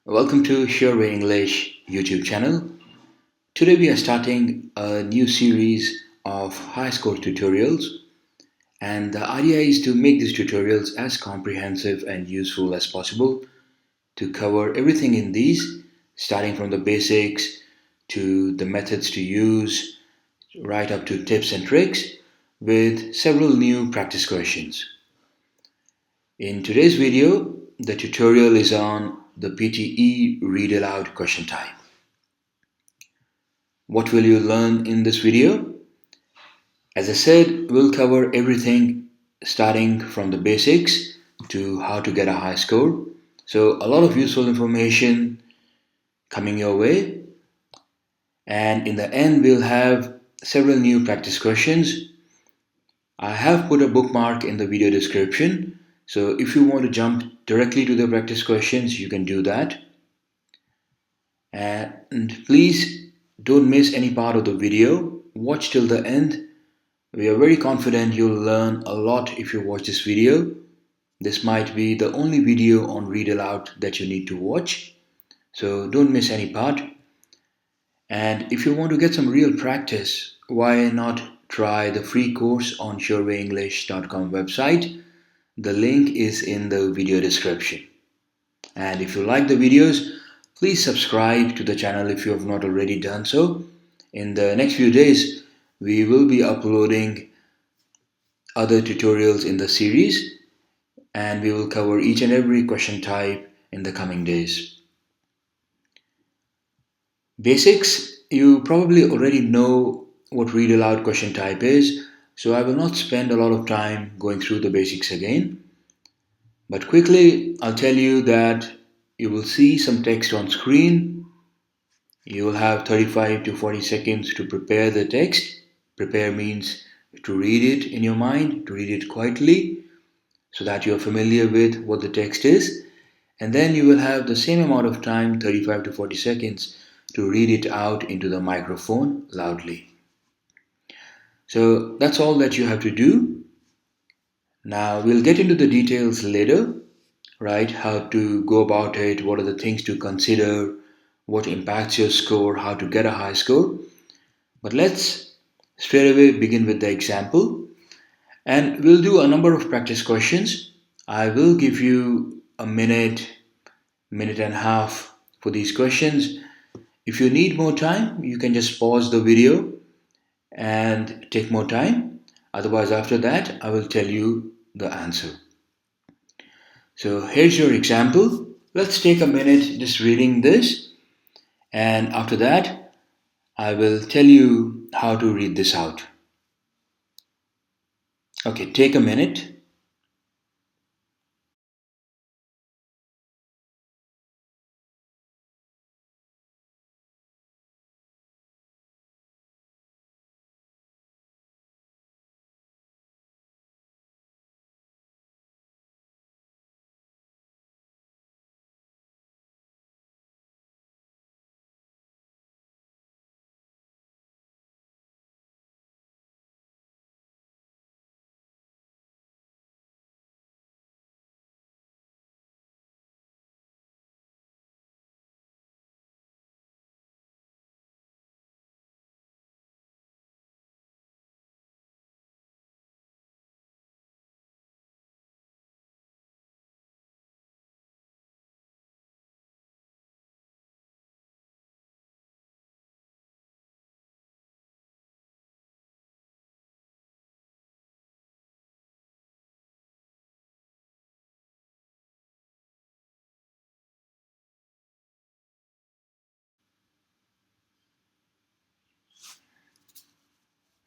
Welcome to Sureway English YouTube channel. Today we are starting a new series of high score tutorials, and the idea is to make these tutorials as comprehensive and useful as possible to cover everything in these, starting from the basics to the methods to use, right up to tips and tricks with several new practice questions. In today's video, the tutorial is on the PTE Read Aloud question type. What will you learn in this video? As I said, we'll cover everything starting from the basics to how to get a high score. So a lot of useful information coming your way. And in the end, we'll have several new practice questions. I have put a bookmark in the video description. So if you want to jump directly to the practice questions, you can do that. And please don't miss any part of the video. Watch till the end. We are very confident you'll learn a lot if you watch this video. This might be the only video on Read Aloud that you need to watch. So don't miss any part. And if you want to get some real practice, why not try the free course on surewayenglish.com website? The link is in the video description. And if you like the videos, please subscribe to the channel if you have not already done so. In the next few days, we will be uploading other tutorials in the series, and we will cover each and every question type in the coming days. Basics, you probably already know what read aloud question type is, so I will not spend a lot of time going through the basics again. But quickly, I'll tell you that you will see some text on screen. You will have 35 to 40 seconds to prepare the text. Prepare means to read it in your mind, to read it quietly, so that you are familiar with what the text is. And then you will have the same amount of time, 35 to 40 seconds, to read it out into the microphone loudly. So that's all that you have to do. Now we'll get into the details later, right? How to go about it, what are the things to consider, what impacts your score, how to get a high score. But let's straight away begin with the example. And we'll do a number of practice questions. I will give you a minute and a half for these questions. If you need more time, you can just pause the video and take more time. Otherwise, after that, I will tell you the answer. So here's your example. Let's take a minute just reading this, and after that, I will tell you how to read this out. Okay, take a minute.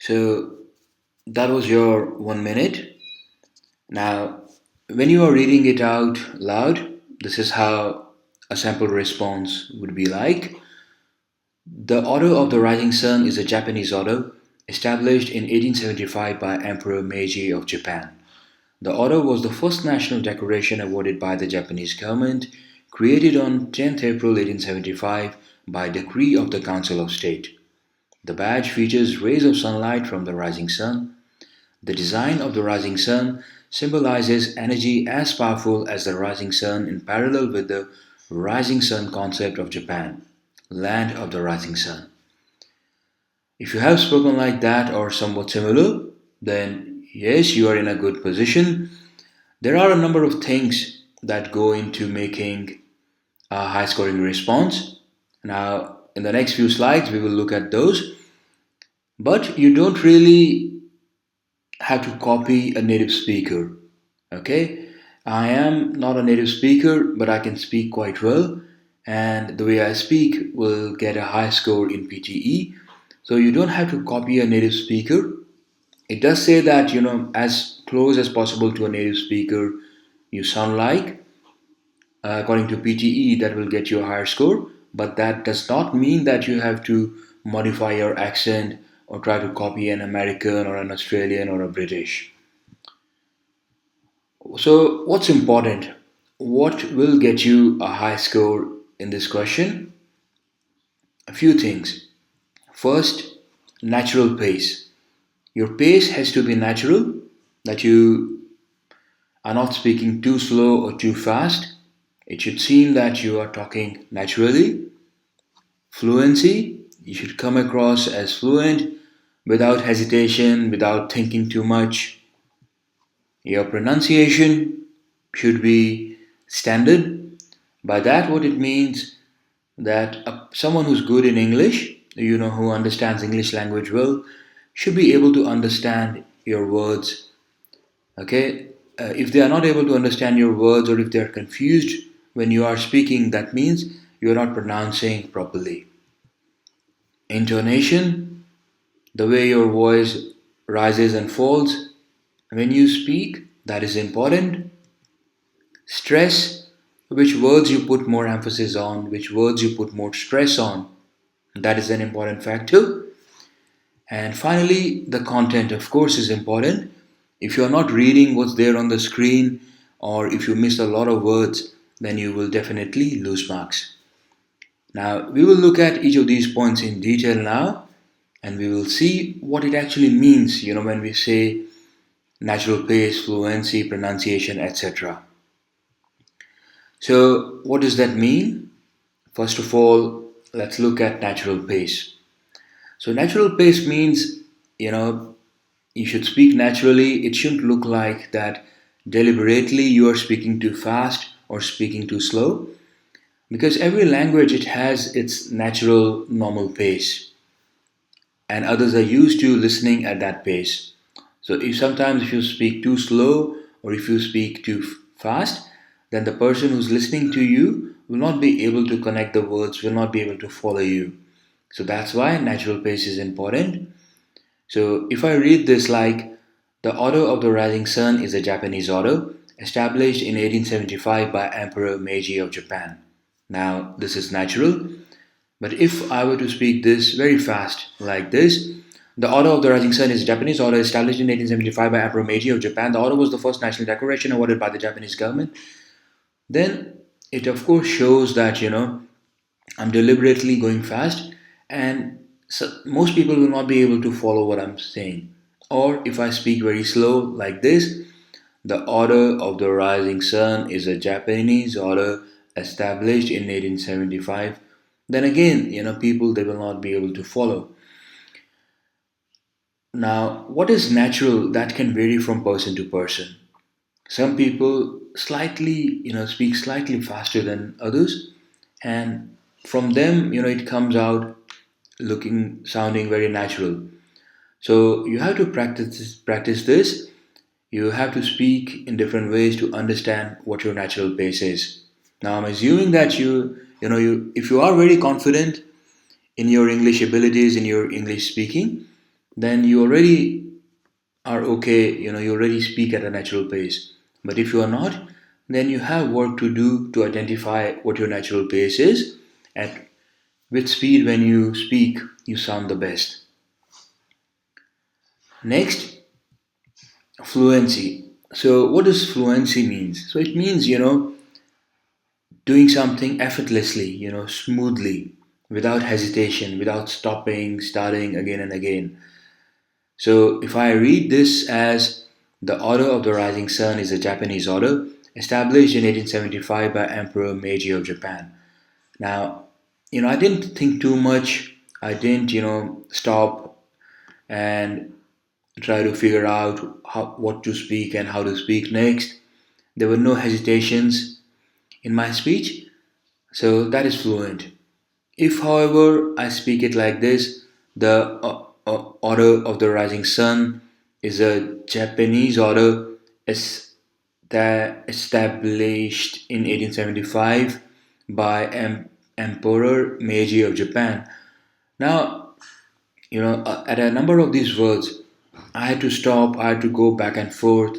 So that was your 1 minute. Now, when you are reading it out loud, this is how a sample response would be like. The Order of the Rising Sun is a Japanese order established in 1875 by Emperor Meiji of Japan. The order was the first national decoration awarded by the Japanese government, created on 10th April 1875 by decree of the Council of State. The badge features rays of sunlight from the rising sun. The design of the rising sun symbolizes energy as powerful as the rising sun in parallel with the rising sun concept of Japan, land of the rising sun. If you have spoken like that or somewhat similar, then yes, you are in a good position. There are a number of things that go into making a high scoring response. Now, in the next few slides, we will look at those. But you don't really have to copy a native speaker. Okay? I am not a native speaker, but I can speak quite well. And the way I speak will get a high score in PTE. So you don't have to copy a native speaker. It does say that, as close as possible to a native speaker you sound like. According to PTE, that will get you a higher score. But that does not mean that you have to modify your accent or try to copy an American or an Australian or a British. So, what's important? What will get you a high score in this question? A few things. First, natural pace. Your pace has to be natural, that you are not speaking too slow or too fast. It should seem that you are talking naturally. Fluency, you should come across as fluent without hesitation, without thinking too much. Your pronunciation should be standard. By that, what it means that someone who's good in English, who understands English language well, should be able to understand your words. Okay, if they are not able to understand your words or if they are confused when you are speaking, that means you are not pronouncing properly. Intonation, the way your voice rises and falls when you speak, that is important. Stress, which words you put more emphasis on, which words you put more stress on, that is an important factor. And finally, the content, of course, is important. If you're not reading what's there on the screen, or if you miss a lot of words, then you will definitely lose marks. Now, we will look at each of these points in detail now, and we will see what it actually means, when we say natural pace, fluency, pronunciation, etc. So, what does that mean? First of all, let's look at natural pace. So, natural pace means, you should speak naturally. It shouldn't look like that deliberately you are speaking too fast or speaking too slow, because every language it has its natural normal pace, and others are used to listening at that pace. So if you speak too slow or if you speak too fast, then the person who's listening to you will not be able to connect the words, will not be able to follow you. So that's why natural pace is important. So if I read this like, the Order of the Rising Sun is a Japanese order established in 1875 by Emperor Meiji of Japan. Now this is natural, but if I were to speak this very fast like this, the Order of the Rising Sun is a Japanese order established in 1875 by Emperor Meiji of Japan. The order was the first national declaration awarded by the Japanese government. Then it of course shows that, I'm deliberately going fast, and so most people will not be able to follow what I'm saying. Or if I speak very slow like this, the Order of the Rising Sun is a Japanese order established in 1875. Then again, people they will not be able to follow. Now, what is natural that can vary from person to person. Some people slightly, speak slightly faster than others, and from them, it comes out sounding very natural. So you have to practice this. You have to speak in different ways to understand what your natural pace is. Now I'm assuming that if you are very confident in your English abilities, in your English speaking, then you already are okay, you already speak at a natural pace. But if you are not, then you have work to do to identify what your natural pace is, at which speed when you speak you sound the best. Next, fluency. So what does fluency means? So it means, doing something effortlessly, smoothly, without hesitation, without stopping, starting again and again. So if I read this as, the Order of the Rising Sun is a Japanese order established in 1875 by Emperor Meiji of Japan. Now, I didn't think too much. I didn't, stop and try to figure out what to speak and how to speak next. There were no hesitations in my speech, so that is fluent. If, however, I speak it like this, the order of the rising sun is a Japanese order established in 1875 by Emperor Meiji of Japan. Now, at a number of these words, I had to stop, I had to go back and forth,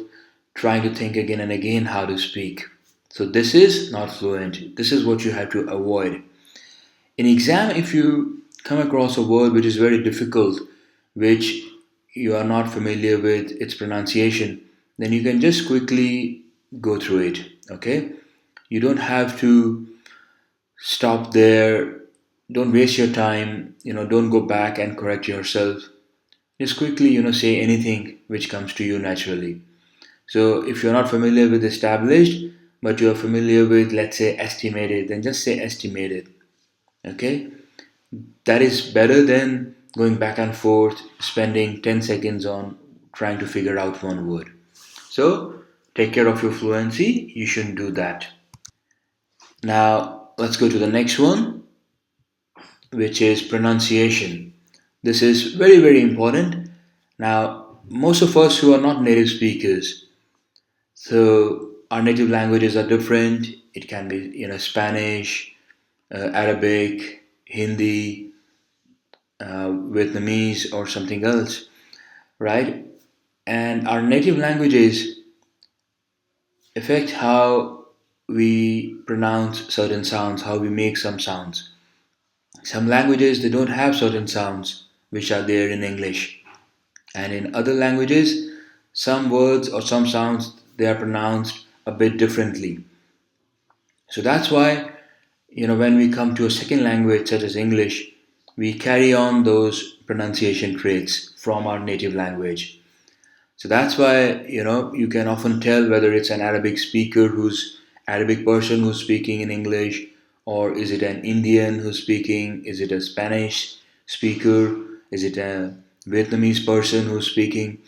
trying to think again and again how to speak. So, this is not fluent. This is what you have to avoid. In exam, if you come across a word which is very difficult, which you are not familiar with its pronunciation, then you can just quickly go through it. Okay? You don't have to stop there. Don't waste your time. Don't go back and correct yourself. Just quickly, say anything which comes to you naturally. So if you're not familiar with established, but you're familiar with, let's say, estimated, then just say estimated. Okay? That is better than going back and forth, spending 10 seconds on trying to figure out one word. So, take care of your fluency. You shouldn't do that. Now, let's go to the next one, which is pronunciation. This is very, very important. Now, most of us who are not native speakers, so our native languages are different. It can be, Spanish, Arabic, Hindi, Vietnamese, or something else, right? And our native languages affect how we pronounce certain sounds, how we make some sounds. Some languages they don't have certain sounds which are there in English, and in other languages, some words or some sounds they are pronounced a bit differently. So that's why when we come to a second language such as English, we carry on those pronunciation traits from our native language. So that's why you can often tell whether it's an Arabic person who's speaking in English, or is it an Indian who's speaking, is it a Spanish speaker, is it a Vietnamese person who's speaking.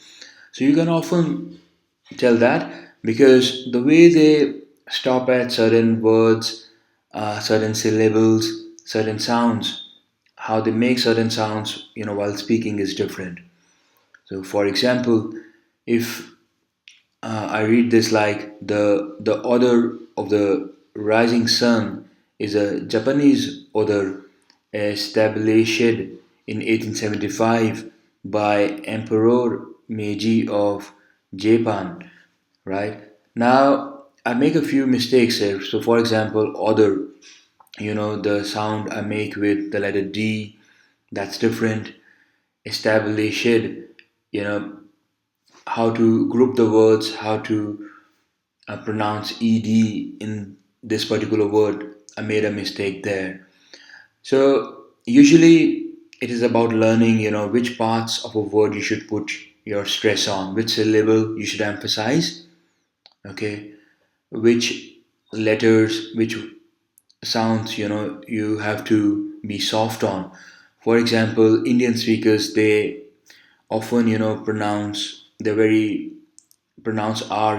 So you can often tell that because the way they stop at certain words, certain syllables, certain sounds, how they make certain sounds, while speaking is different. So, for example, if I read this like the order of the rising sun is a Japanese order established in 1875 by Emperor Meiji of Japan. Right now, I make a few mistakes here. So, for example, order. The sound I make with the letter D, that's different. Established. You know how to group the words, how to pronounce ed in this particular word. I made a mistake there. So usually it is about learning, which parts of a word you should put your stress on, which syllable you should emphasize, okay, which letters, which sounds, you have to be soft on. For example, Indian speakers, they often, pronounce R,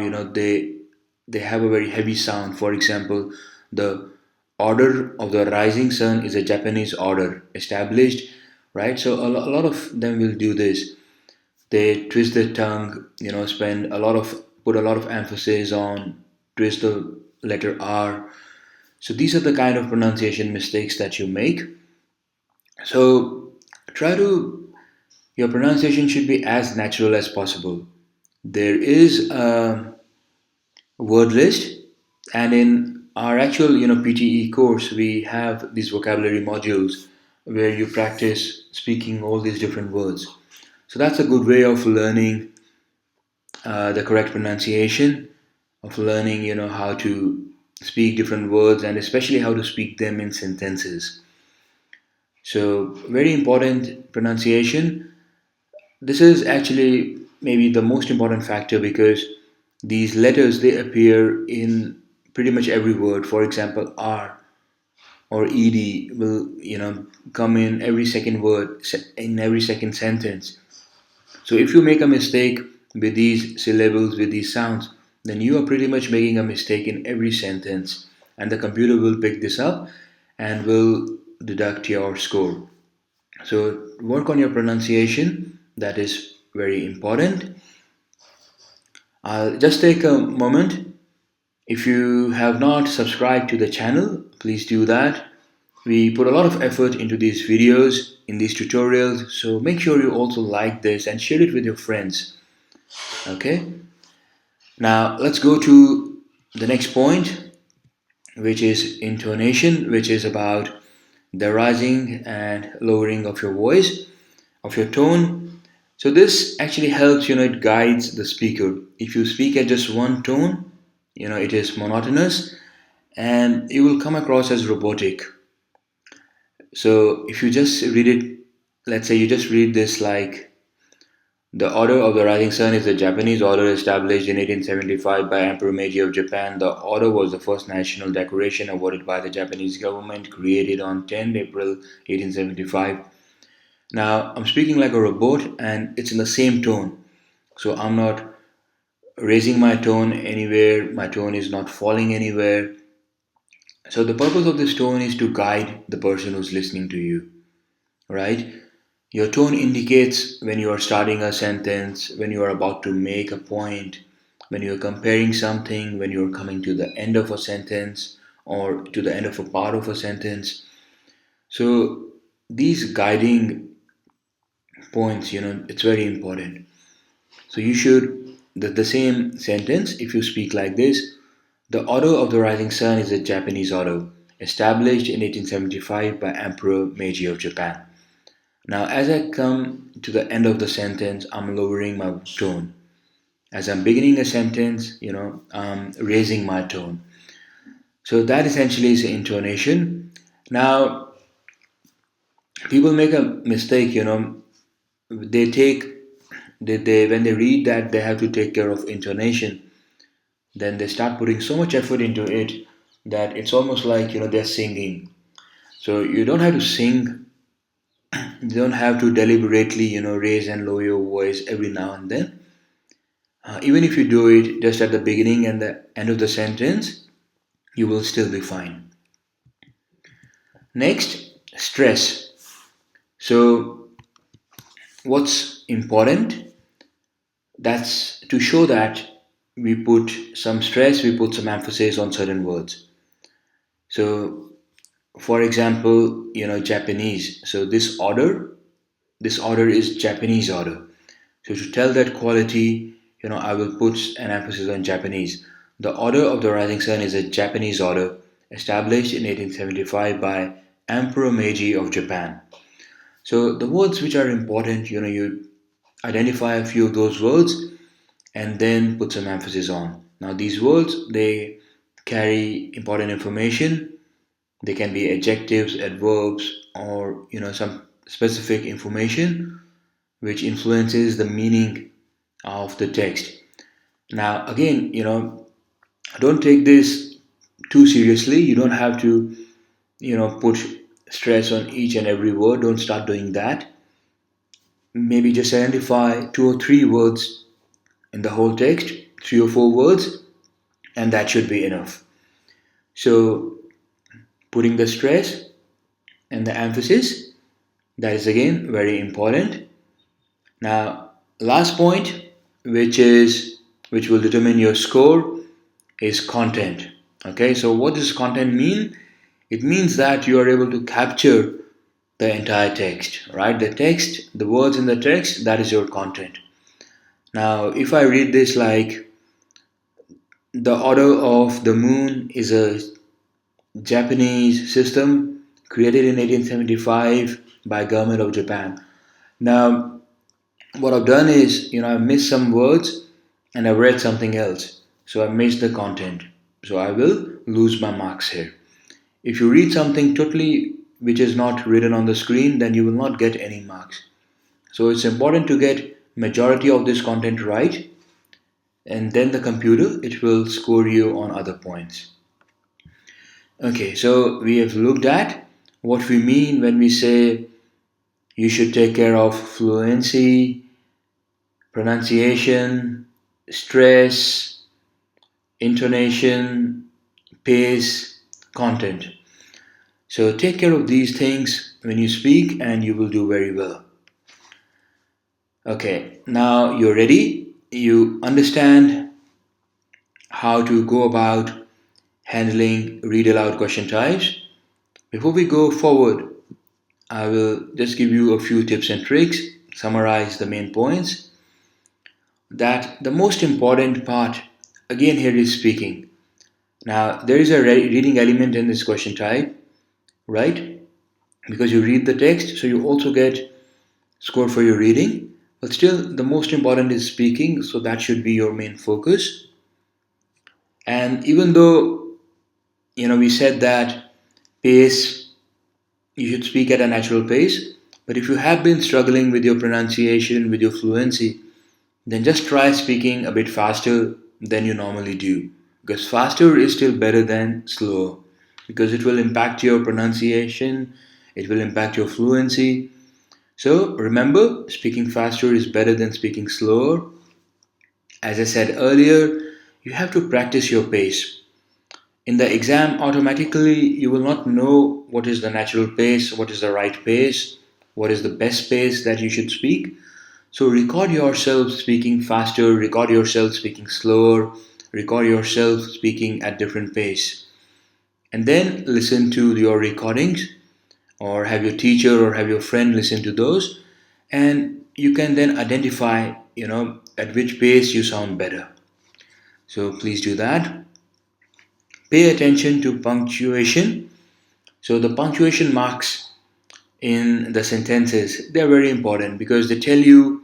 they have a very heavy sound. For example, the order of the rising sun is a Japanese order established, right? So a lot of them will do this. They twist their tongue, spend a lot of put a lot of emphasis on twist the letter R. So these are the kind of pronunciation mistakes that you make. So try to your pronunciation should be as natural as possible. There is a word list, and in our actual PTE course we have these vocabulary modules where you practice speaking all these different words. So that's a good way of learning the correct pronunciation, of learning how to speak different words, and especially how to speak them in sentences. So very important pronunciation. This is actually maybe the most important factor because These letters, they appear in pretty much every word. For example, R or ed will come in every second word, in every second sentence. So if you make a mistake with these syllables, with these sounds, then you are pretty much making a mistake in every sentence, and the computer will pick this up and will deduct your score. So work on your pronunciation, that is very important. I'll just take a moment. If you have not subscribed to the channel, please do that. We put a lot of effort into these videos, in these tutorials, so make sure you also like this and share it with your friends. Okay, now let's go to the next point, which is intonation, which is about the rising and lowering of your voice, of your tone. So this actually helps, it guides the speaker. If you speak at just one tone, it is monotonous and it will come across as robotic. So if you just read it, let's say you just read this like, the Order of the Rising Sun is a Japanese order established in 1875 by Emperor Meiji of Japan. The order was the first national decoration awarded by the Japanese government, created on 10 April 1875. Now, I'm speaking like a robot and it's in the same tone. So I'm not raising my tone anywhere, my tone is not falling anywhere. So the purpose of this tone is to guide the person who's listening to you, right? Your tone indicates when you are starting a sentence, when you are about to make a point, when you are comparing something, when you are coming to the end of a sentence or to the end of a part of a sentence. So these guiding points, it's very important. So you should, the same sentence, if you speak like this, the Order of the Rising Sun is a Japanese order established in 1875 by Emperor Meiji of Japan. Now, as I come to the end of the sentence, I'm lowering my tone. As I'm beginning a sentence, I'm raising my tone. So that essentially is the intonation. Now, people make a mistake, they take, they when they read that they have to take care of intonation, then they start putting so much effort into it that it's almost like, they're singing. So you don't have to sing, you don't have to deliberately, raise and lower your voice every now and then. Even if you do it just at the beginning and the end of the sentence, you will still be fine. Next, stress. So, what's important? That's to show that we put some stress, we put some emphasis on certain words. So, for example, Japanese. So, this order is Japanese order. So to tell that quality, I will put an emphasis on Japanese. The Order of the Rising Sun is a Japanese order established in 1875 by Emperor Meiji of Japan. So the words which are important, you identify a few of those words and then put some emphasis on. Now these words, they carry important information. They can be adjectives, adverbs, or some specific information which influences the meaning of the text. Now, again, don't take this too seriously. You don't have to, put stress on each and every word. Don't start doing that. Maybe just identify two or three words in the whole text, three or four words, and that should be enough. So, putting the stress and the emphasis, that is again very important. Now, last point, which will determine your score, is content. Okay, so what does content mean? It means that you are able to capture the entire text, right? The text, the words in the text, that is your content. Now, if I read this like, the Order of the Moon is a Japanese system created in 1875 by government of Japan. Now, what I've done is, I missed some words and I've read something else. So I missed the content. So I will lose my marks here. If you read something totally which is not written on the screen, then you will not get any marks. So it's important to get majority of this content right. and then the computer, it will score you on other points. Okay, so we have looked at what we mean when we say you should take care of fluency, pronunciation, stress, intonation, pace, content. So take care of these things when you speak and you will do very well. Okay, now you're ready. You understand how to go about handling read aloud question types. Before we go forward, I will just give you a few tips and tricks, summarize the main points. That the most important part, again, here is speaking. Now, there is a reading element in this question type, right? Because you read the text, so you also get score for your reading. But still, the most important is speaking, so that should be your main focus. And even though, we said that pace, you should speak at a natural pace, but if you have been struggling with your pronunciation, with your fluency, then just try speaking a bit faster than you normally do. Because faster is still better than slower. Because it will impact your pronunciation, it will impact your fluency. So remember, speaking faster is better than speaking slower. As I said earlier, you have to practice your pace. In the exam, automatically you will not know what is the natural pace, what is the right pace, what is the best pace that you should speak. So record yourself speaking faster, record yourself speaking slower, record yourself speaking at different pace. And then listen to your recordings or have your teacher or have your friend listen to those and you can then identify, at which pace you sound better. So please do that. Pay attention to punctuation. So the punctuation marks in the sentences, they're very important because they tell you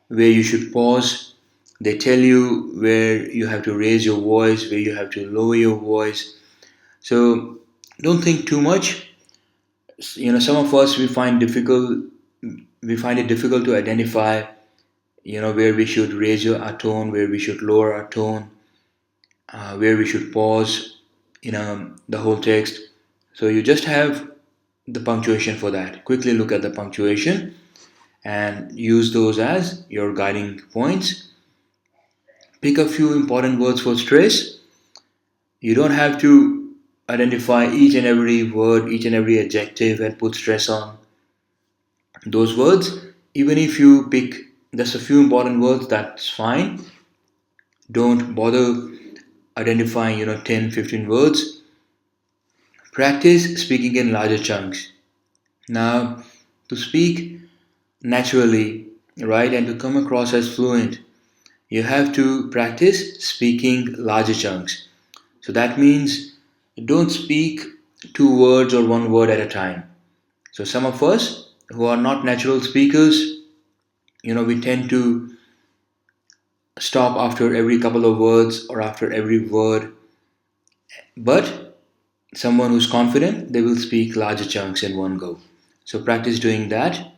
where you should pause, they tell you where you have to raise your voice, where you have to lower your voice. So don't think too much. Some of us we find it difficult to identify, where we should raise our tone, where we should lower our tone, where we should pause, the whole text. So you just have the punctuation for that. Quickly look at the punctuation and use those as your guiding points. Pick a few important words for stress. You don't have to identify each and every word, each and every adjective and put stress on those words. Even if you pick just a few important words, that's fine. Don't bother identifying, 10, 15 words. Practice speaking in larger chunks. Now, to speak naturally, right, and to come across as fluent, you have to practice speaking larger chunks. So that means don't speak two words or one word at a time. So some of us who are not natural speakers, we tend to stop after every couple of words or after every word. But someone who's confident, they will speak larger chunks in one go. So practice doing that.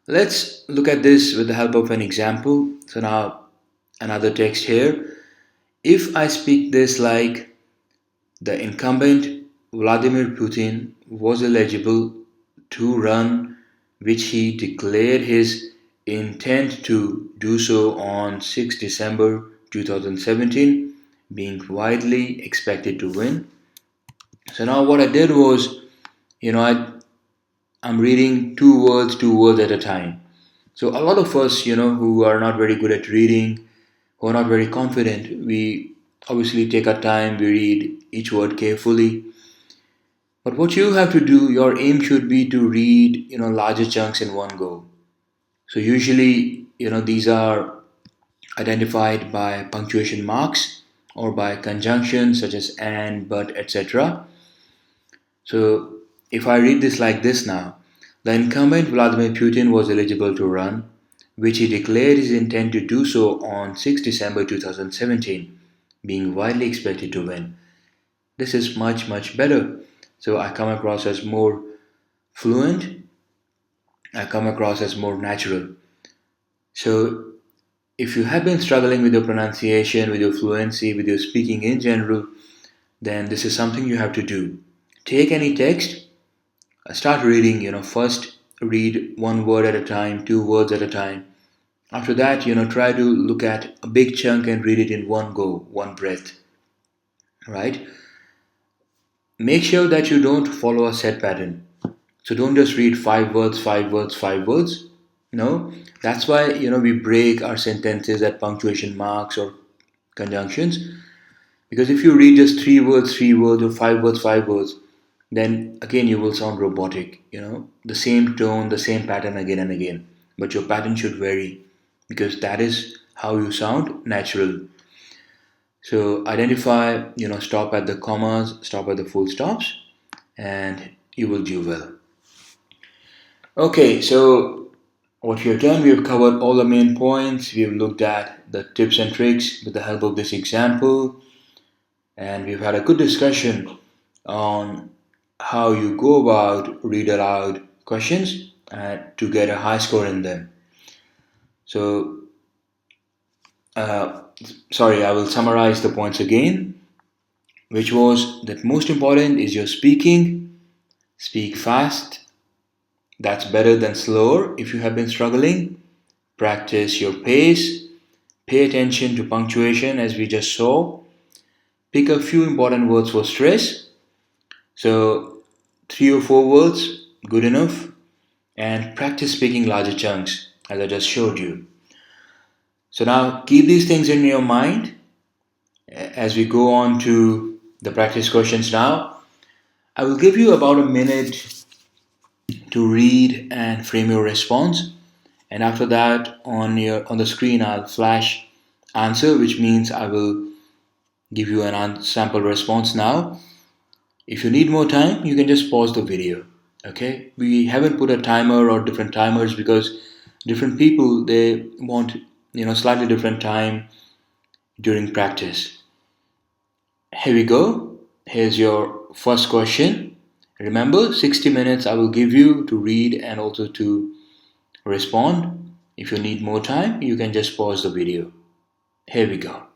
Let's look at this with the help of an example. So now another text here. If I speak this like the incumbent Vladimir Putin was eligible to run, which he declared his intent to do so on 6 December 2017, being widely expected to win. So now what I did was, I'm reading two words at a time. So a lot of us, who are not very good at reading, who are not very confident, we obviously take our time, we read each word carefully. But what you have to do, your aim should be to read, larger chunks in one go. So usually, these are identified by punctuation marks or by conjunctions such as and, but, etc. So if I read this like this now, the incumbent Vladimir Putin was eligible to run, which he declared his intent to do so on 6 December 2017, being widely expected to win. This is much, much better. So I come across as more fluent, I come across as more natural. So if you have been struggling with your pronunciation, with your fluency, with your speaking in general, then this is something you have to do. Take any text, start reading, first read one word at a time, two words at a time. After that, try to look at a big chunk and read it in one go, one breath, right? Make sure that you don't follow a set pattern. So don't just read five words, five words, five words. No, that's why we break our sentences at punctuation marks or conjunctions. Because if you read just three words, or five words, then again you will sound robotic. The same tone, the same pattern again and again. But your pattern should vary because that is how you sound natural. So identify, stop at the commas, stop at the full stops, and you will do well. Okay, so what we have done, we have covered all the main points. We have looked at the tips and tricks with the help of this example, and we've had a good discussion on how you go about read aloud questions to get a high score in them. So, uh, sorry, I will summarize the points again, which was that most important is your speaking. Speak fast. That's better than slower if you have been struggling. Practice your pace. Pay attention to punctuation as we just saw. Pick a few important words for stress. So, three or four words, good enough. And practice speaking larger chunks as I just showed you. So, now keep these things in your mind as we go on to the practice questions now. I will give you about a minute to read and frame your response. And after that, on the screen, I'll flash answer, which means I will give you an sample response now. If you need more time, you can just pause the video. Okay, we haven't put a timer or different timers because different people they want slightly different time during practice. Here we go. Here's your first question. Remember, 60 minutes I will give you to read and also to respond. If you need more time, you can just pause the video. Here we go.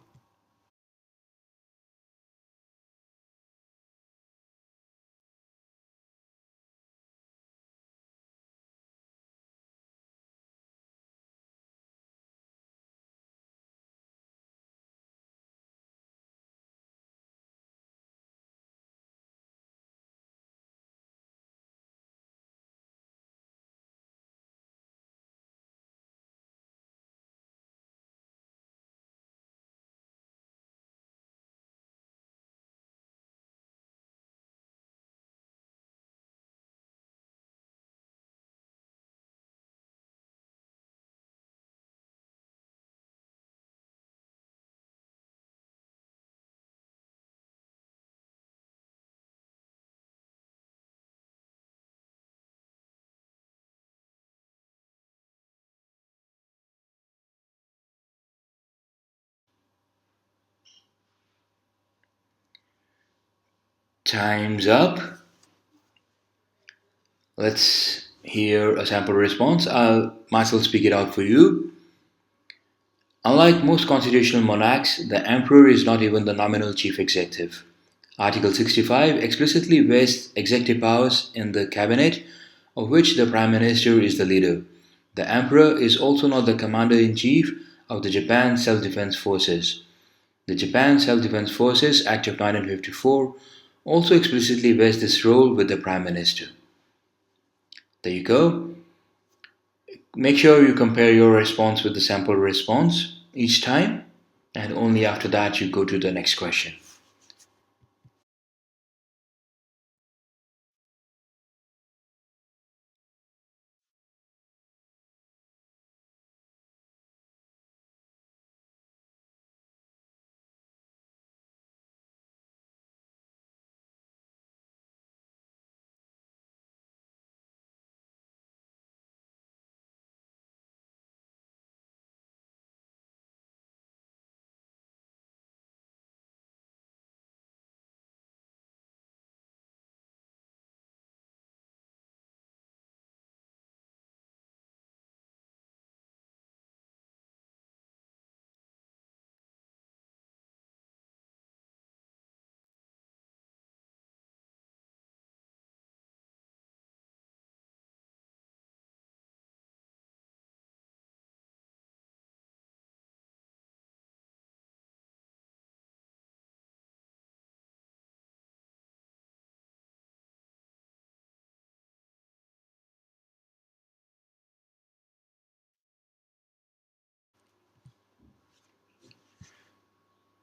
Time's up. Let's hear a sample response. I'll myself speak it out for you. Unlike most constitutional monarchs, the emperor is not even the nominal chief executive. Article 65 explicitly vests executive powers in the cabinet, of which the prime minister is the leader. The emperor is also not the commander in chief of the Japan Self Defense Forces. The Japan Self Defense Forces Act of 1954 also explicitly vests this role with the prime minister. There you go. Make sure you compare your response with the sample response each time, and only after that you go to the next question.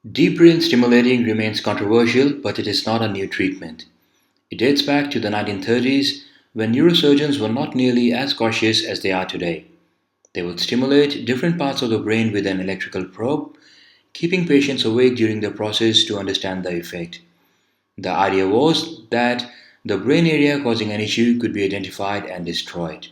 Deep brain stimulating remains controversial, but it is not a new treatment. It dates back to the 1930s when neurosurgeons were not nearly as cautious as they are today. They would stimulate different parts of the brain with an electrical probe, keeping patients awake during the process to understand the effect. The idea was that the brain area causing an issue could be identified and destroyed.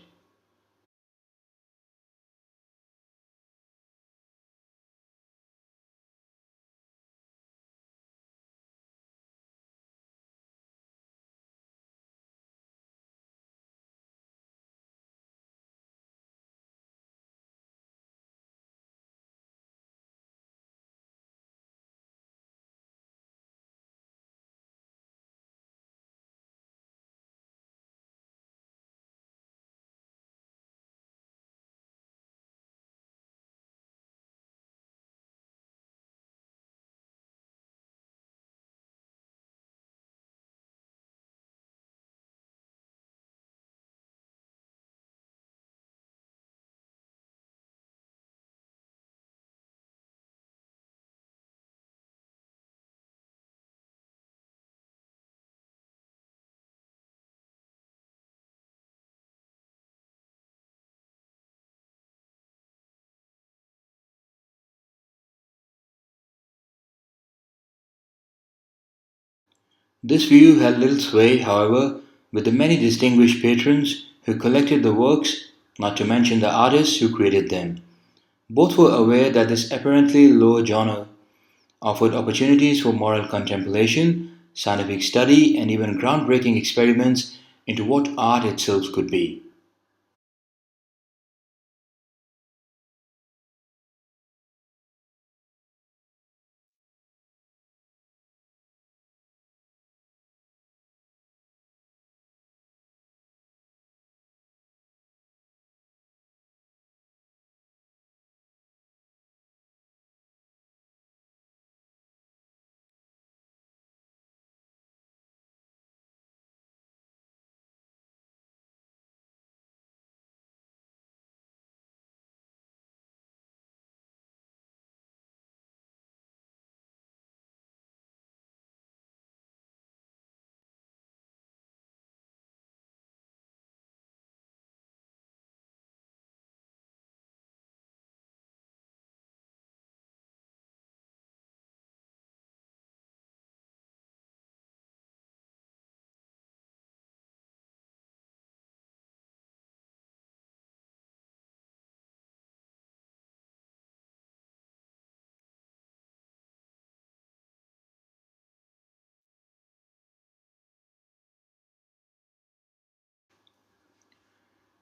This view held little sway, however, with the many distinguished patrons who collected the works, not to mention the artists who created them. Both were aware that this apparently low genre offered opportunities for moral contemplation, scientific study, and even groundbreaking experiments into what art itself could be.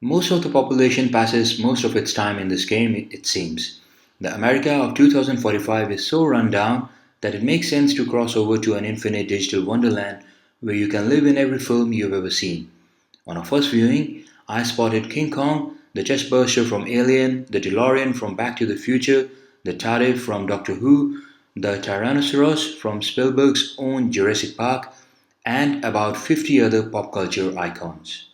Most of the population passes most of its time in this game, it seems. The America of 2045 is so run down that it makes sense to cross over to an infinite digital wonderland where you can live in every film you've ever seen. On our first viewing, I spotted King Kong, the chestburster from Alien, the DeLorean from Back to the Future, the Tardif from Doctor Who, the Tyrannosaurus from Spielberg's own Jurassic Park, and about 50 other pop culture icons.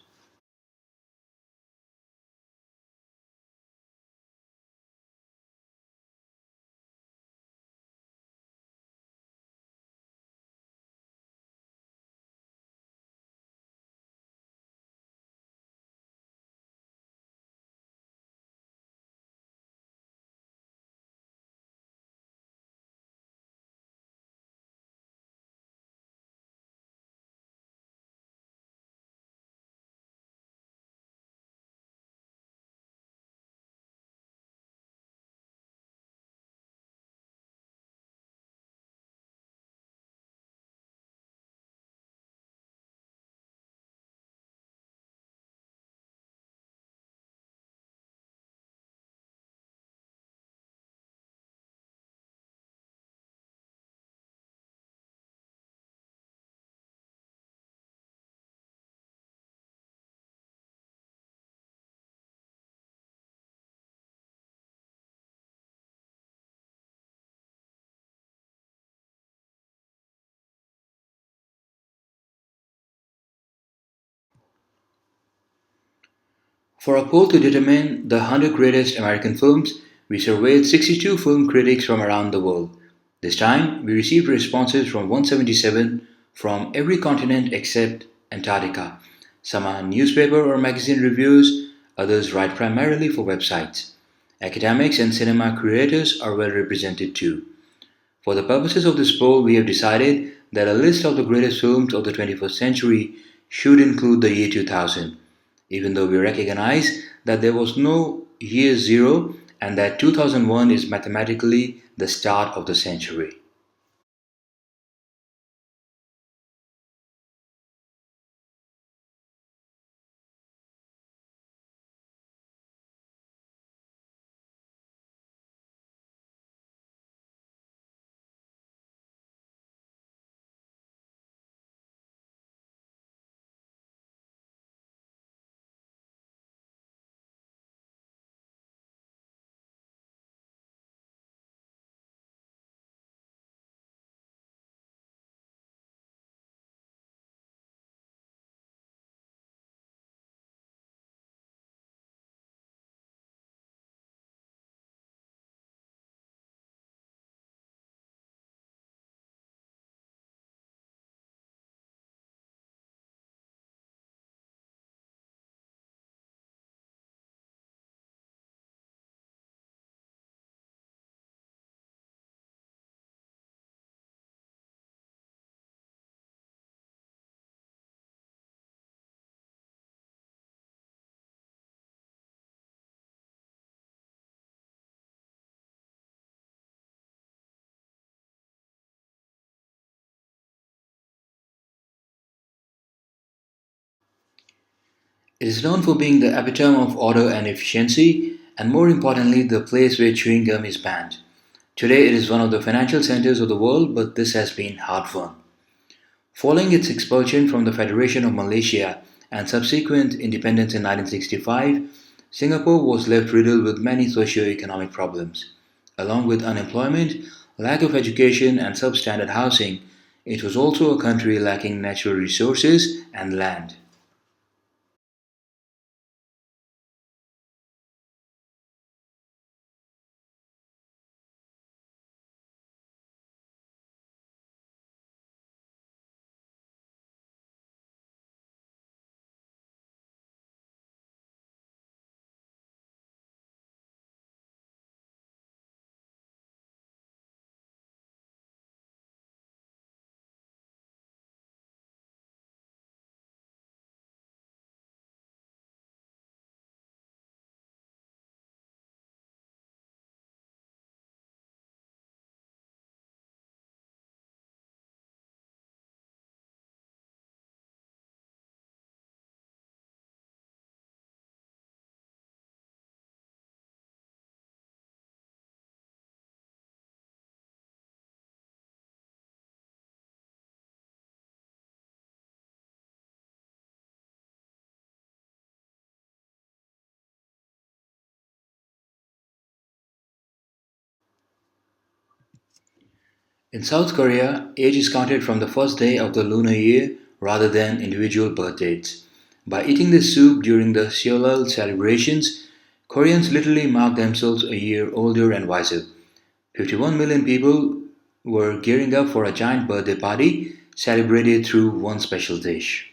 For a poll to determine the 100 greatest American films, we surveyed 62 film critics from around the world. This time, we received responses from 177 from every continent except Antarctica. Some are newspaper or magazine reviews, others write primarily for websites. Academics and cinema creators are well represented too. For the purposes of this poll, we have decided that a list of the greatest films of the 21st century should include the year 2000, even though we recognize that there was no year zero and that 2001 is mathematically the start of the century. It is known for being the epitome of order and efficiency, and more importantly, the place where chewing gum is banned. Today, it is one of the financial centers of the world, but this has been hard won. Following its expulsion from the Federation of Malaysia and subsequent independence in 1965, Singapore was left riddled with many socio-economic problems. Along with unemployment, lack of education, and substandard housing, it was also a country lacking natural resources and land. In South Korea, age is counted from the first day of the lunar year rather than individual birth dates. By eating this soup during the Seollal celebrations, Koreans literally mark themselves a year older and wiser. 51 million people were gearing up for a giant birthday party celebrated through one special dish.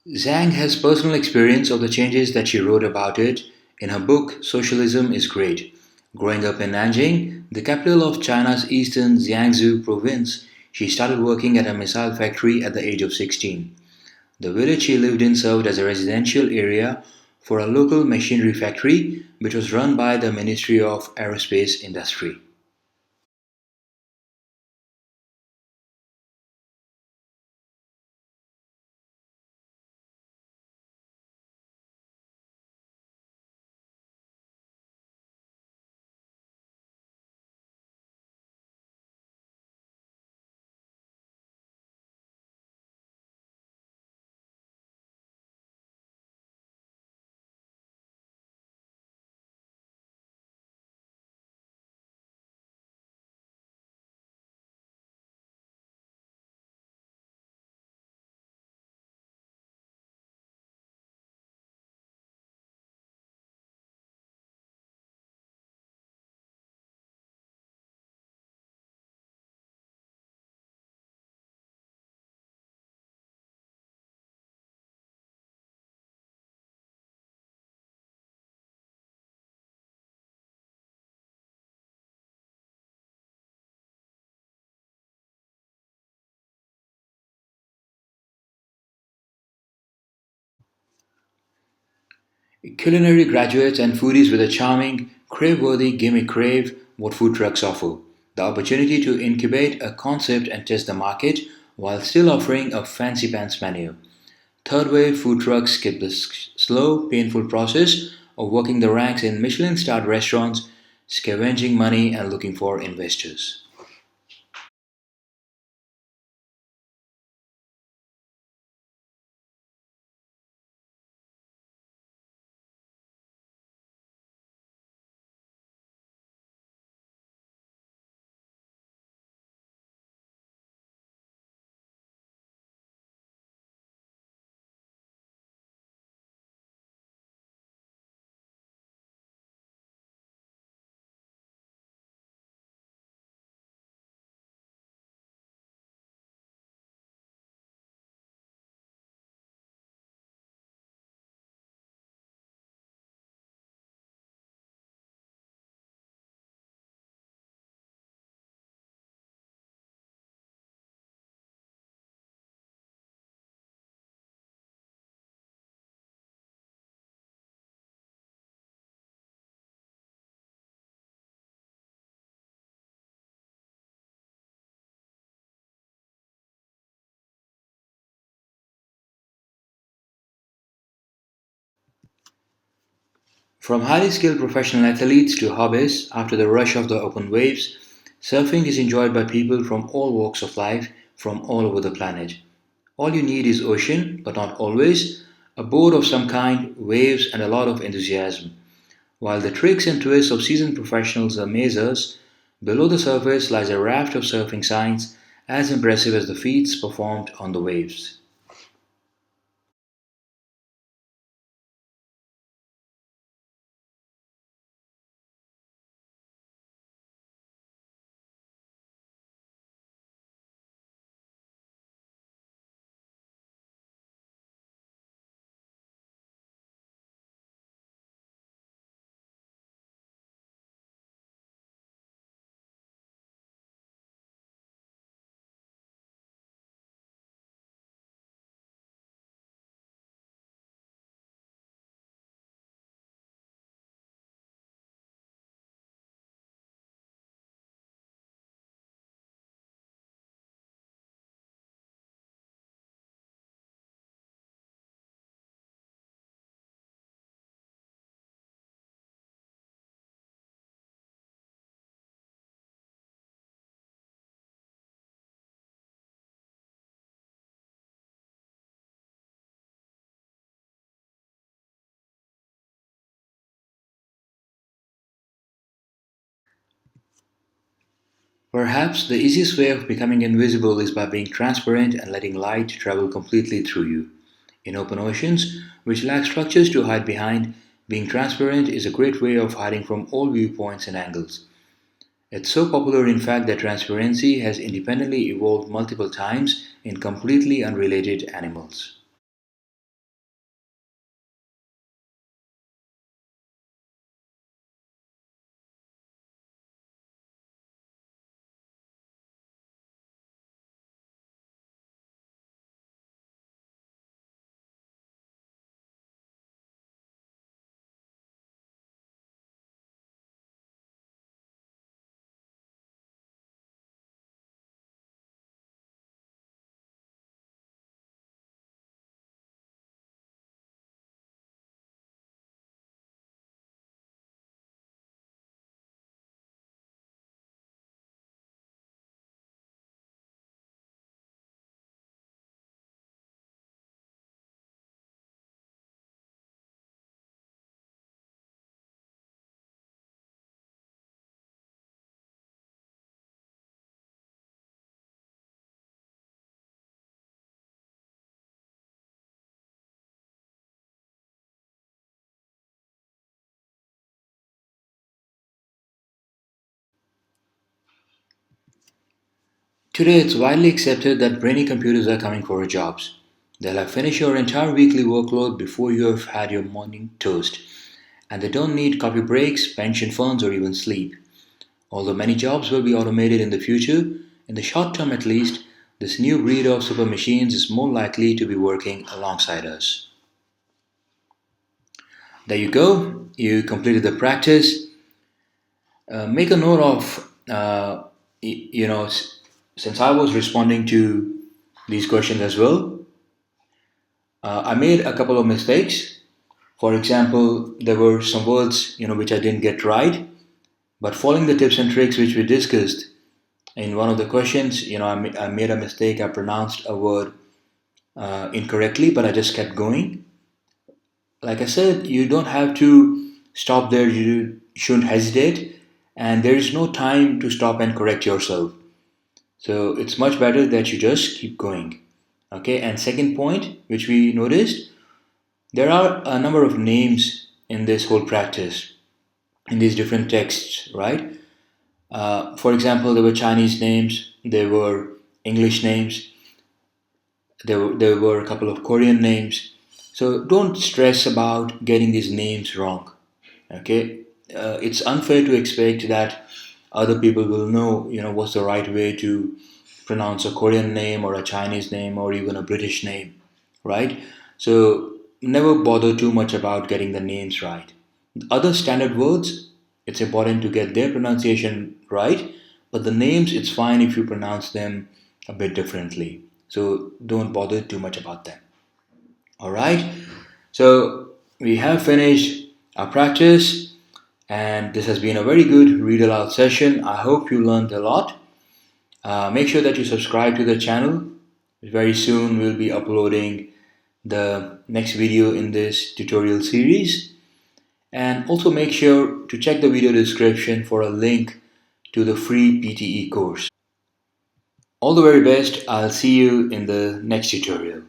Zhang has personal experience of the changes that she wrote about it in her book Socialism is Great. Growing up in Nanjing, the capital of China's eastern Jiangsu province, she started working at a missile factory at the age of 16. The village she lived in served as a residential area for a local machinery factory which was run by the Ministry of Aerospace Industry. Culinary graduates and foodies with a charming, crave-worthy gimme crave what food trucks offer. The opportunity to incubate a concept and test the market while still offering a fancy pants menu. Third wave food trucks skip the slow, painful process of working the ranks in Michelin starred restaurants, scavenging money and looking for investors. From highly skilled professional athletes to hobbyists, after the rush of the open waves, surfing is enjoyed by people from all walks of life from all over the planet. All you need is ocean, but not always, a board of some kind, waves, and a lot of enthusiasm. While the tricks and twists of seasoned professionals amaze us, below the surface lies a raft of surfing science as impressive as the feats performed on the waves. Perhaps the easiest way of becoming invisible is by being transparent and letting light travel completely through you. In open oceans, which lack structures to hide behind, being transparent is a great way of hiding from all viewpoints and angles. It's so popular, in fact, that transparency has independently evolved multiple times in completely unrelated animals. Today, it's widely accepted that brainy computers are coming for our jobs. They'll have finished your entire weekly workload before you have had your morning toast, and they don't need coffee breaks, pension funds, or even sleep. Although many jobs will be automated in the future, in the short term at least, this new breed of super machines is more likely to be working alongside us. There you go, you completed the practice. Make a note of, since I was responding to these questions as well, I made a couple of mistakes. For example, there were some words, which I didn't get right, but following the tips and tricks which we discussed in one of the questions, I made a mistake. I pronounced a word incorrectly, but I just kept going. Like I said, you don't have to stop there. You shouldn't hesitate, and there is no time to stop and correct yourself. So it's much better that you just keep going. Okay, and second point, which we noticed, there are a number of names in this whole practice, in these different texts, right? For example, there were Chinese names, there were English names, there were a couple of Korean names. So don't stress about getting these names wrong. Okay, it's unfair to expect that other people will know, what's the right way to pronounce a Korean name or a Chinese name or even a British name, right? So never bother too much about getting the names right. Other standard words, it's important to get their pronunciation right, but the names, it's fine if you pronounce them a bit differently. So don't bother too much about them. All right. So we have finished our practice, and this has been a very good read aloud session. I hope you learned a lot. Make sure that you subscribe to the channel. Very soon we'll be uploading the next video in this tutorial series. And also make sure to check the video description for a link to the free PTE course. All the very best. I'll see you in the next tutorial.